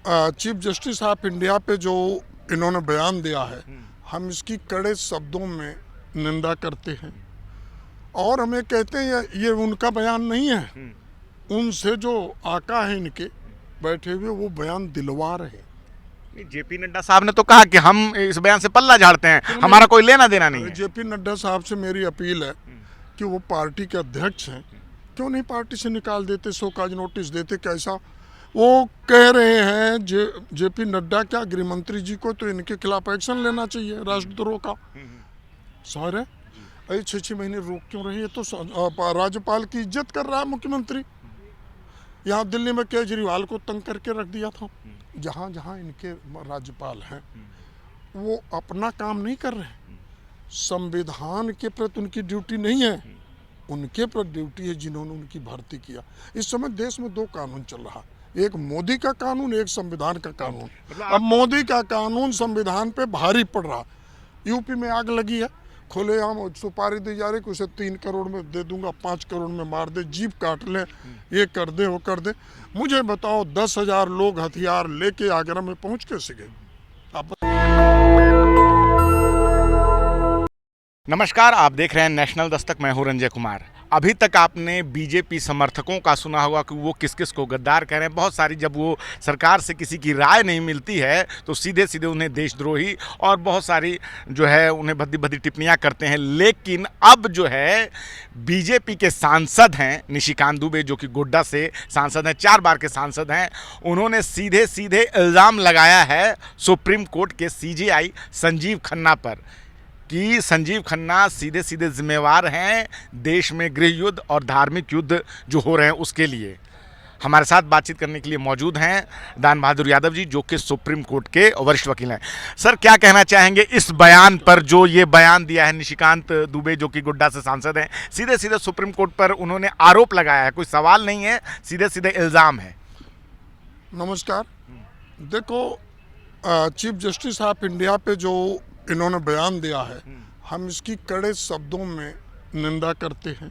Chief justice of India पे जो इन्होंने बयान दिया है, हम इसकी कड़े शब्दों में निंदा करते हैं और हमें कहते हैं ये उनका बयान नहीं है। उनसे जो आका है इनके बैठे हुए, वो बयान दिलवा रहे हैं। जेपी नड्डा साहब ने तो कहा कि हम इस बयान से पल्ला झाड़ते हैं, हमारा कोई लेना देना नहीं है। जेपी नड्डा साहब से मेरी अपील है कि वो पार्टी के अध्यक्ष हैं, क्यों नहीं पार्टी से निकाल देते, शोकाज नोटिस देते। कैसा वो कह रहे हैं जेपी नड्डा, क्या गृह मंत्री जी को तो इनके खिलाफ एक्शन लेना चाहिए, राष्ट्रद्रोह का। सर है अरे 6 महीने रोक क्यों रहे? तो राज्यपाल की इज्जत कर रहा है मुख्यमंत्री। यहाँ दिल्ली में केजरीवाल को तंग करके रख दिया था। जहाँ जहाँ इनके राज्यपाल हैं वो अपना काम नहीं कर रहे, संविधान के प्रति उनकी ड्यूटी नहीं है, उनके प्रति ड्यूटी है जिन्होंने उनकी भर्ती किया। इस समय देश में 2 कानून चल रहा, एक मोदी का कानून, एक संविधान का कानून। अब मोदी का कानून संविधान पे भारी पड़ रहा। यूपी में आग लगी है, खुलेआम सुपारी दी जा रही कि उसे 3 करोड़ में दे दूंगा, 5 करोड़ में मार दे, जीप काट ले, ये कर दे, वो कर दे। मुझे बताओ 10,000 लोग हथियार लेके आगरा में पहुंच कैसे गए? नमस्कार, आप देख रहे हैं नेशनल दस्तक। मैं हूं रंजय कुमार। अभी तक आपने बीजेपी समर्थकों का सुना होगा कि वो किस किस को गद्दार कह रहे हैं। बहुत सारी, जब वो सरकार से किसी की राय नहीं मिलती है तो सीधे सीधे उन्हें देशद्रोही और बहुत सारी जो है उन्हें भद्दी भद्दी टिप्पणियां करते हैं। लेकिन अब जो है बीजेपी के सांसद हैं निशिकांत दुबे, जो कि गोड्डा से सांसद हैं, 4 बार के सांसद हैं, उन्होंने सीधे सीधे इल्ज़ाम लगाया है सुप्रीम कोर्ट के सीजेआई संजीव खन्ना पर कि संजीव खन्ना सीधे सीधे जिम्मेवार हैं देश में गृह युद्ध और धार्मिक युद्ध जो हो रहे हैं उसके लिए। हमारे साथ बातचीत करने के लिए मौजूद हैं दान बहादुर यादव जी, जो कि सुप्रीम कोर्ट के वरिष्ठ वकील हैं। सर, क्या कहना चाहेंगे इस बयान पर, जो ये बयान दिया है निशिकांत दुबे, जो कि गोड्डा से सांसद हैं, सीधे सीधे सुप्रीम कोर्ट पर उन्होंने आरोप लगाया है, कोई सवाल नहीं है, सीधे सीधे इल्ज़ाम है। नमस्कार। देखो, चीफ जस्टिस ऑफ इंडिया पे जो इन्होंने बयान दिया है, हम इसकी कड़े शब्दों में निंदा करते हैं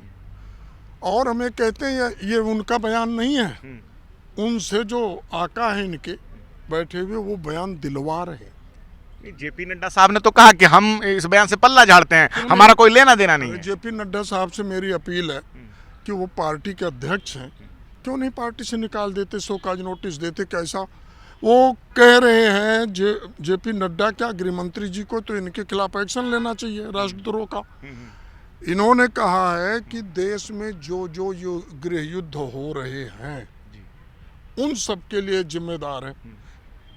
और हमें कहते हैं ये उनका बयान नहीं है। उनसे जो आका है इनके बैठे हुए, वो बयान दिलवा रहे हैं। जेपी नड्डा साहब ने तो कहा कि हम इस बयान से पल्ला झाड़ते हैं, हमारा कोई लेना देना नहीं है। जेपी नड्डा साहब से मेरी अपील है कि वो पार्टी के अध्यक्ष हैं, क्यों नहीं पार्टी से निकाल देते, शोकाज नोटिस देते। कैसा वो कह रहे हैं जेपी नड्डा, क्या गृह मंत्री जी को तो इनके खिलाफ एक्शन लेना चाहिए, राष्ट्रद्रोह का। इन्होंने कहा है कि देश में जो गृह युद्ध हो रहे हैं उन सब के लिए जिम्मेदार है।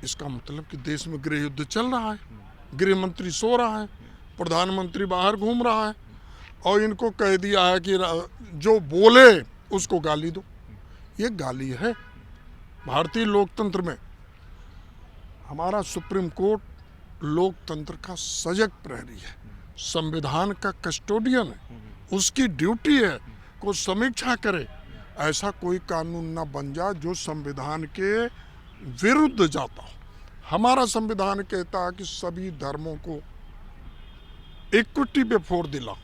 इसका मतलब कि देश में गृह युद्ध चल रहा है, गृह मंत्री सो रहा है, प्रधानमंत्री बाहर घूम रहा है और इनको कह दिया है कि जो बोले उसको गाली दो। ये गाली है। भारतीय लोकतंत्र में हमारा सुप्रीम कोर्ट लोकतंत्र का सजग प्रहरी है, संविधान का कस्टोडियन है, उसकी ड्यूटी है को समीक्षा करे। ऐसा कोई कानून ना बन जाए जो संविधान के विरुद्ध जाता हो। हमारा संविधान कहता है कि सभी धर्मों को इक्विटी बिफोर द लॉ,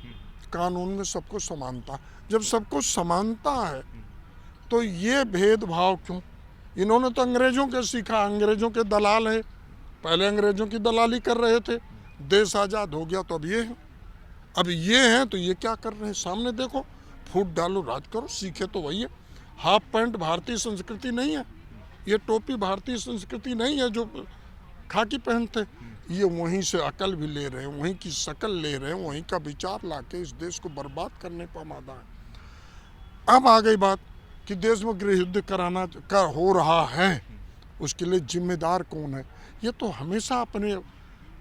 कानून में सबको समानता। जब सबको समानता है तो ये भेदभाव क्यों? इन्होंने तो अंग्रेजों के सीखा, अंग्रेजों के दलाल है, पहले अंग्रेजों की दलाली कर रहे थे, देश आज़ाद हो गया तो अब ये है। अब ये हैं तो ये क्या कर रहे हैं? सामने देखो, फूट डालो, राज करो। सीखे तो वही है। हाफ पैंट भारतीय संस्कृति नहीं है, ये टोपी भारतीय संस्कृति नहीं है जो खाकी पहनते। ये वहीं से अकल भी ले रहे हैं, वहीं की शकल ले रहे हैं, वहीं का विचार लाके इस देश को बर्बाद करने पर आमादा है। अब आ गई बात कि देश में गृह युद्ध कराना हो रहा है, उसके लिए जिम्मेदार कौन है? ये तो हमेशा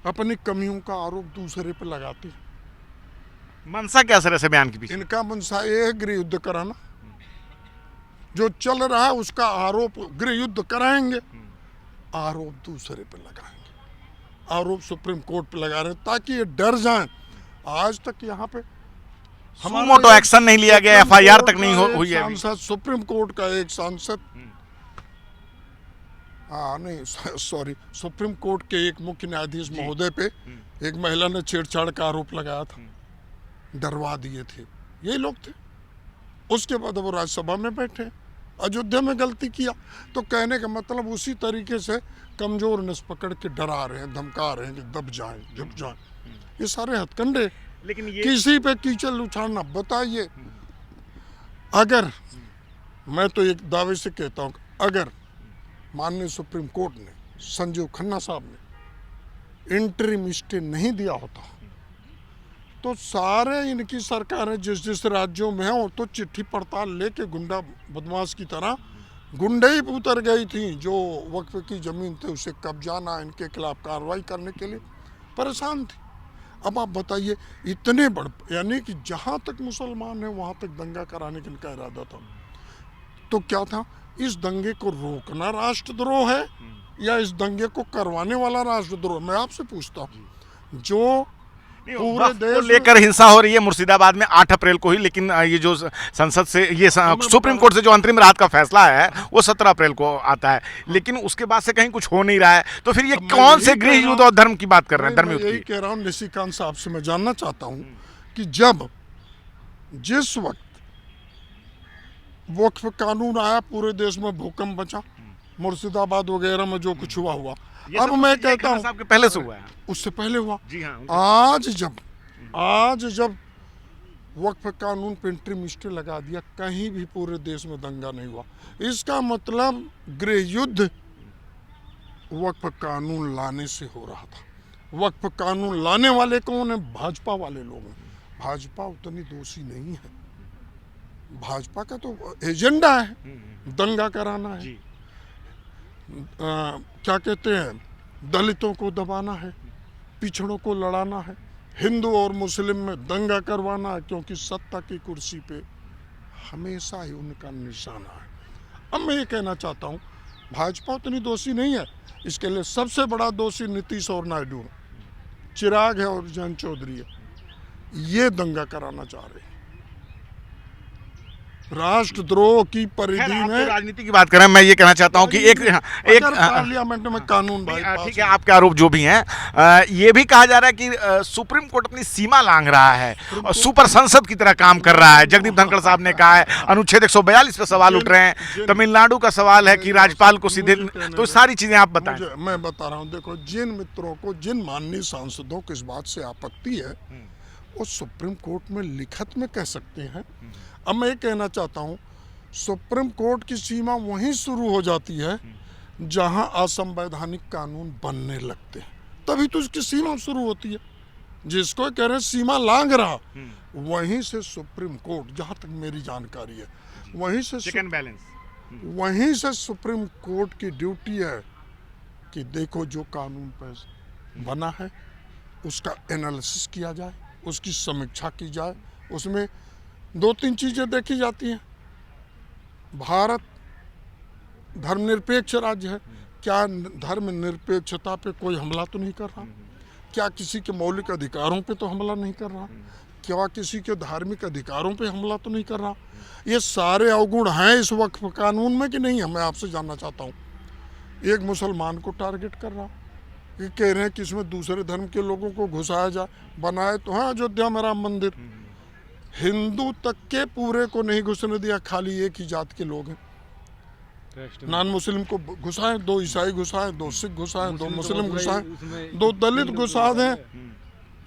अपनी कमियों का आरोप दूसरे पर लगाते हैं। मनसा क्या सर ऐसे बयान के पीछे? इनका मनसा ये है गृह युद्ध कराना। जो चल रहा है उसका आरोप गृह युद्ध कराएंगे, आरोप दूसरे पर लगाएंगे, आरोप सुप्रीम कोर्ट पर लगा रहे हैं ताकि ये डर जाएं। आज तक यहाँ पे हमारा एक्शन नहीं लिया गया, एफआईआर तक नहीं हुई है। सांसद, सुप्रीम कोर्ट का एक सांसद, नहीं सॉरी, सुप्रीम कोर्ट के एक मुख्य न्यायाधीश महोदय पे एक महिला ने छेड़छाड़ का आरोप लगाया था, डरवा दिए थे, यही लोग थे। उसके बाद वो राज्यसभा में बैठे, अयोध्या में गलती किया। तो कहने का मतलब उसी तरीके से कमजोर नस पकड़ के डरा रहे हैं, धमका रहे हैं कि दब जाएं, झुक जाएं। ये सारे हथकंडे। लेकिन ये किसी पे कीचड़ उछालना, बताइए अगर, मैं तो एक दावे से कहता हूँ, अगर माननीय सुप्रीम कोर्ट ने, संजीव खन्ना साहब ने इंटरिम स्टे नहीं दिया होता तो सारे इनकी सरकारें जिस जिस राज्यों में हैं वो तो चिट्ठी पड़ताल लेके गुंडा बदमाश की तरह गुंडे ही उतर गई थी। जो वक्फ की ज़मीन थे उसे कब्जाना, इनके खिलाफ कार्रवाई करने के लिए परेशान थी। अब आप बताइए, इतने बड़, यानी कि जहाँ तक मुसलमान हैं वहाँ तक दंगा कराने का इनका इरादा था। तो क्या था, इस दंगे को रोकना राष्ट्रद्रोह है या इस दंगे को करवाने वाला राष्ट्रद्रोह? मैं आपसे पूछता हूँ। जो पूरे वक्फ को देश लेकर हिंसा हो रही है मुर्शिदाबाद में 8 अप्रैल को ही, लेकिन ये जो संसद से, ये सुप्रीम कोर्ट से जो अंतरिम राहत का फैसला है वो 17 अप्रैल को आता है, लेकिन उसके बाद से कहीं कुछ हो नहीं रहा है। तो फिर ये कौन से गृह युद्ध और धर्म की बात कर रहे हैं? धर्म युद्ध यही की कह रहा हूँ निशिकांत साहब से। मैं जानना चाहता हूँ कि जब जिस वक्त वक्फ कानून आया पूरे देश में भूकंप बचा, मुर्शिदाबाद वगैरह में जो कुछ हुआ हुआ, अब मैं कहता हूँ साहब के पहले से हुआ है। उससे पहले हुआ। जी हाँ, आज जब वक्फ कानून पे इंटरिम स्टे लगा दिया, कहीं भी पूरे देश में दंगा नहीं हुआ। इसका मतलब गृह युद्ध वक्फ कानून लाने से हो रहा था। वक्फ कानून लाने वाले कौन है? भाजपा वाले लोग हैं। भाजपा उतनी दोषी नहीं है। भाजपा का तो एजेंडा है दंगा कराना है, क्या कहते हैं, दलितों को दबाना है, पिछड़ों को लड़ाना है, हिंदू और मुस्लिम में दंगा करवाना है, क्योंकि सत्ता की कुर्सी पे हमेशा ही उनका निशाना है। अब मैं ये कहना चाहता हूँ, भाजपा उतनी दोषी नहीं है। इसके लिए सबसे बड़ा दोषी नीतीश और नायडू है, चिराग है और जयंत चौधरी है। ये दंगा कराना चाह रहे हैं। राष्ट्रद्रोह की परिधि में राजनीति की बात करें, मैं ये कहना चाहता हूँ कि एक पार्लियामेंट में कानून भाई ठीक है, आपके आरोप जो भी हैं, ये भी कहा जा रहा है कि सुप्रीम कोर्ट अपनी सीमा लांघ रहा है और सुपर संसद की तरह काम कर रहा है। जगदीप धनखड़ साहब ने कहा है, अनुच्छेद 142 पे सवाल उठ रहे हैं, तमिलनाडु का सवाल है कि राज्यपाल को सीधे, तो सारी चीजें आप बताएं। मैं बता रहा हूँ, देखो, जिन मित्रों को, जिन माननीय सांसदों को इस बात से आपत्ति है वो सुप्रीम कोर्ट में लिखित में कह सकते हैं। अब मैं ये कहना चाहता हूँ, सुप्रीम कोर्ट की सीमा वहीं शुरू हो जाती है जहां असंवैधानिक कानून बनने लगते हैं, तभी तो उसकी सीमा शुरू होती है। जिसको कह रहे हैं सीमा लांघ रहा, वहीं से सुप्रीम कोर्ट, जहां तक मेरी जानकारी है, वहीं से सुप्रीम कोर्ट की ड्यूटी है कि देखो जो कानून पर बना है उसका एनालिसिस किया जाए, उसकी समीक्षा की जाए। उसमें 2-3 चीज़ें देखी जाती हैं। भारत धर्मनिरपेक्ष राज्य है, क्या धर्मनिरपेक्षता पे कोई हमला तो नहीं कर रहा? क्या किसी के मौलिक अधिकारों पे तो हमला नहीं कर रहा? क्या किसी के धार्मिक अधिकारों पे हमला तो नहीं कर रहा? ये सारे अवगुण हैं इस वक्फ कानून में कि नहीं है? मैं आपसे जानना चाहता हूँ। एक मुसलमान को टारगेट कर रहा, ये कह रहे हैं कि इसमें दूसरे धर्म के लोगों को घुसाया जाए। बनाए तो हाँ अयोध्या में राम मंदिर, हिंदू तक के पूरे को नहीं घुसने दिया, खाली एक ही जात के लोग हैं। नॉन मुस्लिम को घुसाए, 2 ईसाई घुसाए, 2 सिख घुसाए, 2 मुस्लिम घुसाए, 2 दलित घुसा दें,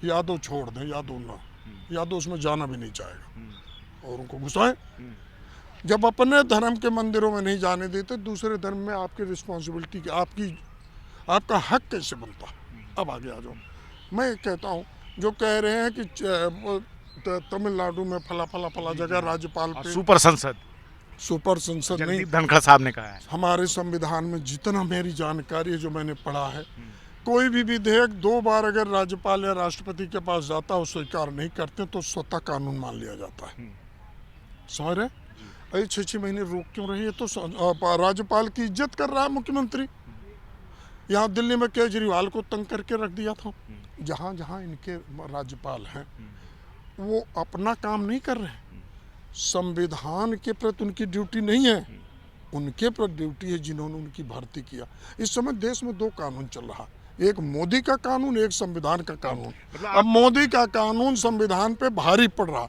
यादव छोड़ दें, यादव ना, यादव उसमें जाना भी नहीं चाहेगा, और उनको घुसाए। जब अपने धर्म के मंदिरों में नहीं जाने देते, दूसरे धर्म में आपकी रिस्पॉन्सिबिलिटी, आपका हक कैसे बनता? अब आगे आ जाओ। मैं कहता हूँ, जो कह रहे हैं कि तमिलनाडु में फला जगह राज्यपाल पे सुपर संसद नहीं, जगदीप धनखड़ साहब ने कहा है। हमारे संविधान में जितना मेरी जानकारी है, जो मैंने पढ़ा है, कोई भी विधेयक 2 बार अगर राज्यपाल या राष्ट्रपति के पास जाता है, स्वीकार नहीं करते तो स्वतः कानून मान लिया जाता है। समझ रहे? अरे 6-6 महीने रोक क्यों रहे? ये तो राज्यपाल की इज्जत कर रहा है मुख्यमंत्री। यहाँ दिल्ली में केजरीवाल को तंग करके रख दिया था। जहाँ जहाँ इनके राज्यपाल हैं वो अपना काम नहीं कर रहे हैं, संविधान के प्रति उनकी ड्यूटी नहीं है, उनके प्रति ड्यूटी है जिन्होंने उनकी भर्ती किया। इस समय देश में 2 कानून चल रहा, एक मोदी का कानून, एक संविधान का कानून। अब मोदी का कानून संविधान पे भारी पड़ रहा।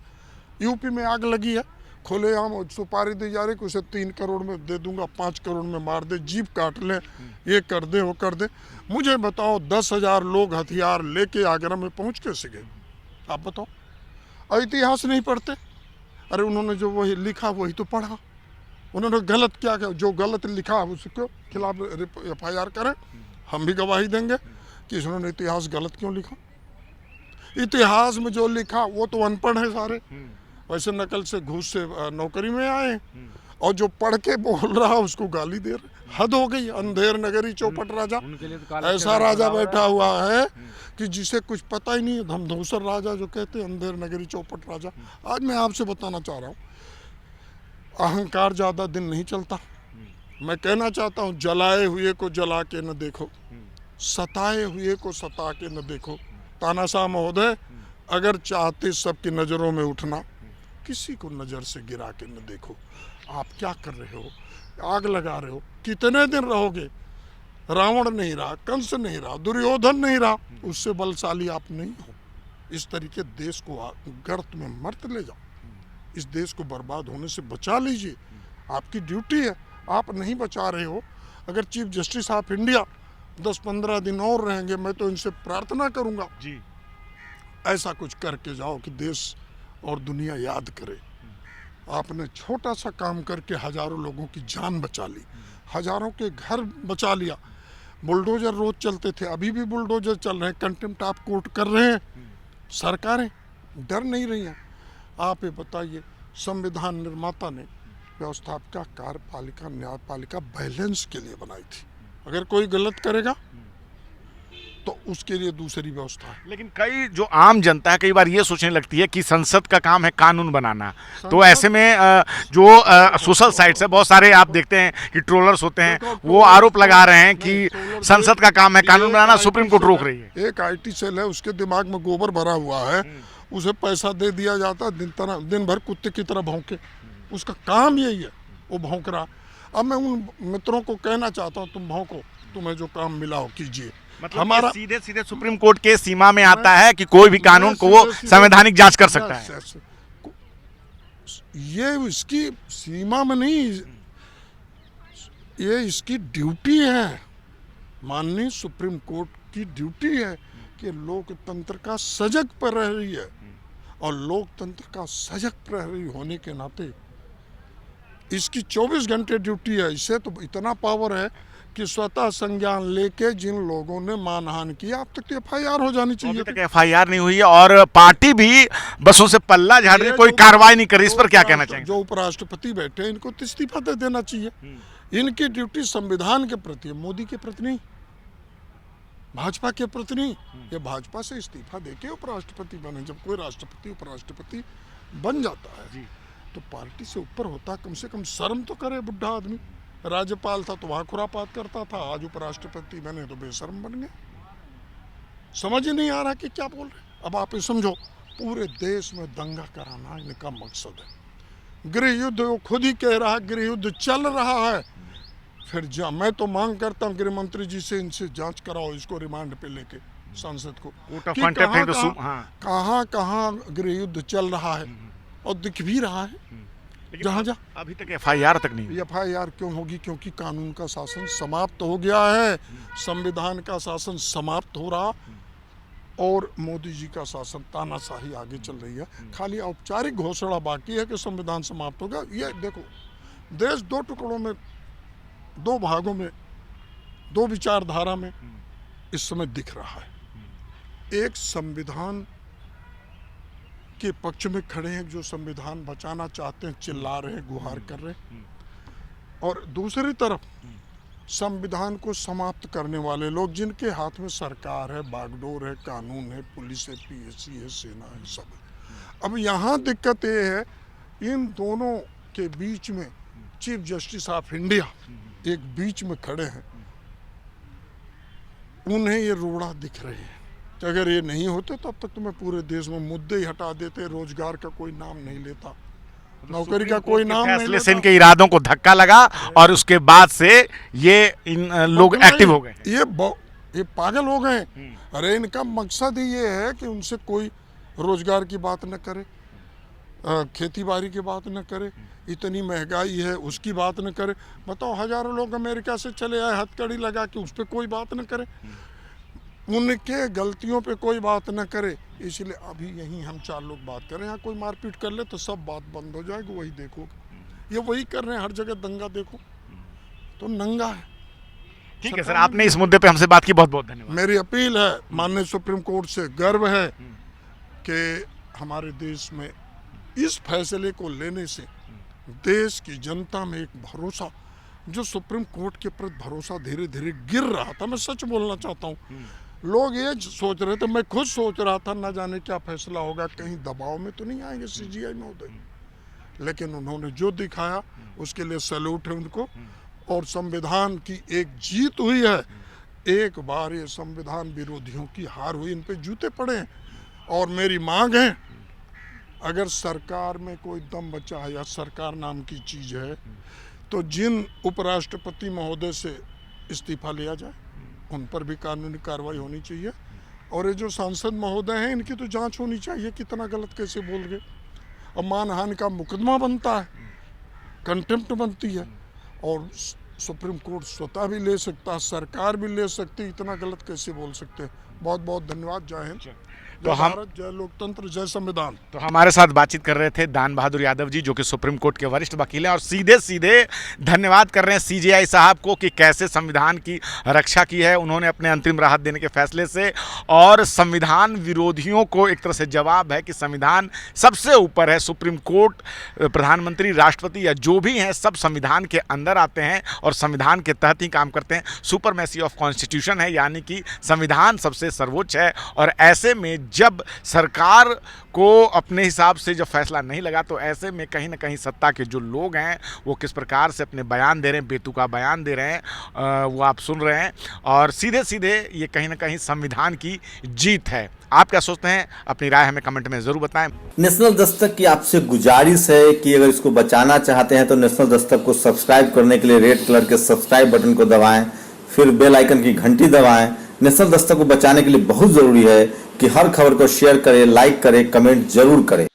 यूपी में आग लगी है, खुलेआम और सुपारी दी जा रही कि उसे 3 करोड़ में दे दूंगा, 5 करोड़ में मार दे, जीप काट ले, ये कर दे, वो कर दे। मुझे बताओ 10,000 लोग हथियार लेके आगरा में पहुंच कैसे गए? आप बताओ। इतिहास नहीं पढ़ते? अरे उन्होंने जो वही लिखा वही तो पढ़ा। उन्होंने गलत क्या किया? जो गलत लिखा उसके खिलाफ FIR करें, हम भी गवाही देंगे कि इन्होंने इतिहास गलत क्यों लिखा। इतिहास में जो लिखा वो तो अनपढ़ है सारे, वैसे नकल से घूस से नौकरी में आए, और जो पढ़ के बोल रहा उसको गाली दे रहे। हद हो गई। अंधेर नगरी चौपट राजा, ऐसा राजा बैठा हुआ है कि जिसे कुछ पता ही नहीं है। धमधोसर राजा जो कहते हैं, अंधेर नगरी चौपट राजा। आज मैं आपसे बताना चाह रहा हूँ, अहंकार ज्यादा दिन नहीं चलता। मैं कहना चाहता हूँ, जलाए हुए को जला के न देखो, सताए हुए को सता के न देखो। तानाशाह महोदय, अगर चाहते सबकी नज़रों में उठना, किसी को नज़र से गिरा के न देखो। आप क्या कर रहे हो? आग लगा रहे हो। कितने दिन रहोगे? रावण नहीं रहा, कंस नहीं रहा, दुर्योधन नहीं रहा, उससे बलशाली आप नहीं हो। इस तरीके देश को गर्त में मत ले जाओ। इस देश को बर्बाद होने से बचा लीजिए, आपकी ड्यूटी है। आप नहीं बचा रहे हो। अगर चीफ जस्टिस ऑफ इंडिया 10-15 दिन और रहेंगे, मैं तो इनसे प्रार्थना करूंगा जी, ऐसा कुछ करके जाओ कि देश और दुनिया याद करे। आपने छोटा सा काम करके हजारों लोगों की जान बचा ली, हजारों के घर बचा लिया। बुलडोजर रोज चलते थे, अभी भी बुलडोजर चल रहे हैं, कंटेम्प्ट ऑफ कोर्ट कर रहे हैं। सरकारें डर नहीं रही हैं। आप ये बताइए, संविधान निर्माता ने व्यवस्थापिका, कार्यपालिका, न्यायपालिका बैलेंस के लिए बनाई थी। अगर कोई गलत करेगा तो उसके लिए दूसरी व्यवस्था है। लेकिन कई जो आम जनता है कई बार ये सोचने लगती है कि संसद का काम है कानून बनाना, तो ऐसे में जो सोशल साइट्स है, बहुत सारे आप देखते हैं कि ट्रोलर्स होते हैं, वो आरोप लगा रहे हैं कि संसद का काम है कानून बनाना, सुप्रीम कोर्ट रोक रही है। एक IT सेल है, उसके दिमाग में गोबर भरा हुआ है, उसे पैसा दे दिया जाता, दिन भर कुत्ते की तरह भौंके। उसका काम यही है, वो भौंक रहा। अब मैं उन मित्रों को कहना चाहता हूँ, तुम भौंको, तुम्हें जो काम मिला हो कीजिए। मतलब हमारा सीधे सीधे सुप्रीम कोर्ट के सीमा में आता है कि कोई भी कानून को वो संवैधानिक जांच कर सकता है। ये इसकी सीमा में नहीं, ये इसकी ड्यूटी है। माननीय सुप्रीम कोर्ट की ड्यूटी है कि लोकतंत्र का सजग प्रहरी है, और लोकतंत्र का सजग प्रहरी होने के नाते इसकी 24 घंटे ड्यूटी है। इसे तो इतना पावर है कि स्वतः संज्ञान लेके जिन लोगों ने मानहानि किया, अब तक तो FIR हो जानी चाहिए। अभी तक FIR नहीं हुई है और पार्टी भी बसों से पल्ला झाड़ रही, कोई कार्रवाई नहीं कर रही। इस पर क्या कहना चाहेंगे? जो उपराष्ट्रपति बैठे हैं, इनको इस्तीफा दे देना चाहिए। इनकी ड्यूटी संविधान के प्रति है, मोदी के प्रति नहीं, भाजपा के प्रति नहीं। ये भाजपा से इस्तीफा देके उपराष्ट्रपति बने। जब कोई राष्ट्रपति उपराष्ट्रपति बन जाता है तो पार्टी से ऊपर होता, कम से कम शर्म तो करे बुढ़ा आदमी। राज्यपाल था तो वहां खुरापात करता था, आज उपराष्ट्रपति बने तो बेशर्म बन गए। समझ ही नहीं आ रहा कि क्या बोल रहे। अब आप ये समझो, पूरे देश में दंगा कराना इनका मकसद है। गृह युद्ध, वो खुद ही कह रहा है गृह युद्ध चल रहा है। फिर मैं तो मांग करता हूँ गृह मंत्री जी से, इनसे जांच कराओ, इसको रिमांड पे लेके संसद को, कहाँ कहाँ गृह युद्ध चल रहा है, और दिख भी रहा है जहाँ जहाँ। अभी तक FIR तक नहीं। FIR क्यों होगी? क्योंकि कानून का शासन समाप्त हो गया है, संविधान का शासन समाप्त हो रहा, और मोदी जी का शासन तानाशाही आगे चल रही है। खाली औपचारिक घोषणा बाकी है कि संविधान समाप्त होगा। ये देखो, देश 2 टुकड़ों में, 2 भागों में, 2 विचारधारा में इस समय दिख रहा है। एक संविधान के पक्ष में खड़े हैं, जो संविधान बचाना चाहते हैं, चिल्ला रहे हैं, गुहार कर रहे हैं, और दूसरी तरफ संविधान को समाप्त करने वाले लोग, जिनके हाथ में सरकार है, बागडोर है, कानून है, पुलिस है, PSC है, सेना है, सब है। अब यहाँ दिक्कत ये है, इन दोनों के बीच में चीफ जस्टिस ऑफ इंडिया एक बीच में खड़े हैं। उन्हें ये रोड़ा दिख रहे हैं कि अगर ये नहीं होते तो अब तक तो मैं पूरे देश में मुद्दे ही हटा देते, रोजगार का कोई नाम नहीं लेता, नौकरी का कोई नाम नहीं लेता। से इनके इरादों को धक्का लगा और उसके बाद से ये इन लोग एक्टिव हो गए। ये पागल हो गए। अरे इनका मकसद ही ये है कि उनसे कोई रोजगार की बात न करे, खेती बाड़ी की बात न करे, इतनी महंगाई है उसकी बात न करे। बताओ, हजारों लोग अमेरिका से चले आए हथकड़ी लगा के, उस पर कोई बात न करे, उनके गलतियों पे कोई बात न करे। इसलिए अभी यहीं हम 4 लोग बात करें, यहाँ कोई मारपीट कर ले तो सब बात बंद हो जाएगी। वही देखो, ये वही कर रहे हैं, हर जगह दंगा देखो तो नंगा है। ठीक है सर, आपने इस मुद्दे पे हमसे बात की, बहुत बहुत धन्यवाद। मेरी अपील है, माननीय सुप्रीम कोर्ट से गर्व है कि हमारे देश में इस फैसले को लेने से देश की जनता में एक भरोसा, जो सुप्रीम कोर्ट के प्रति भरोसा धीरे धीरे गिर रहा था, मैं सच बोलना चाहता हूँ। लोग ये सोच रहे थे, मैं खुद सोच रहा था, न जाने क्या फैसला होगा, कहीं दबाव में तो नहीं आएंगे CGI महोदय। लेकिन उन्होंने जो दिखाया उसके लिए सैल्यूट है उनको। और संविधान की एक जीत हुई है। एक बार ये संविधान विरोधियों की हार हुई, इन पे जूते पड़े हैं। और मेरी मांग है, अगर सरकार में कोई दम बचा है या सरकार नाम की चीज है, तो जिन उपराष्ट्रपति महोदय से इस्तीफा लिया जाए, उन पर भी कानूनी कार्रवाई होनी चाहिए। और ये जो सांसद महोदय हैं, इनकी तो जांच होनी चाहिए, कितना गलत कैसे बोल गए। और मानहानि का मुकदमा बनता है, कंटेम्प्ट बनती है, और सुप्रीम कोर्ट स्वतः भी ले सकता, सरकार भी ले सकती, इतना गलत कैसे बोल सकते हैं। बहुत बहुत धन्यवाद। जय हिंद, तो जय हम भारत, जय लोकतंत्र, जय संविधान। तो हमारे साथ बातचीत कर रहे थे दान बहादुर यादव जी, जो कि सुप्रीम कोर्ट के वरिष्ठ वकील हैं, और सीधे सीधे धन्यवाद कर रहे हैं CGI साहब को कि कैसे संविधान की रक्षा की है उन्होंने अपने अंतरिम राहत देने के फैसले से। और संविधान विरोधियों को एक तरह से जवाब है कि संविधान सबसे ऊपर है। सुप्रीम कोर्ट, प्रधानमंत्री, राष्ट्रपति या जो भी हैं, सब संविधान के अंदर आते हैं और संविधान के तहत ही काम करते हैं। सुपरमेसी ऑफ कॉन्स्टिट्यूशन है, यानी कि संविधान सबसे सर्वोच्च है। और ऐसे में जब सरकार को अपने हिसाब से जब फैसला नहीं लगा, तो ऐसे में कहीं ना कहीं सत्ता के जो लोग हैं वो किस प्रकार से अपने बयान दे रहे हैं, बेतुका बयान दे रहे हैं, वो आप सुन रहे हैं। और सीधे सीधे ये कहीं ना कहीं संविधान की जीत है। आप क्या सोचते हैं? अपनी राय हमें कमेंट में जरूर बताएं। नेशनल दस्तक की आपसे गुजारिश है कि अगर इसको बचाना चाहते हैं तो नेशनल दस्तक को सब्सक्राइब करने के लिए रेड कलर के सब्सक्राइब बटन को दबाएं, फिर बेल आइकन की घंटी दबाएं। नेशनल दस्तक को बचाने के लिए बहुत जरूरी है कि हर खबर को शेयर करें, लाइक करें, कमेंट जरूर करें।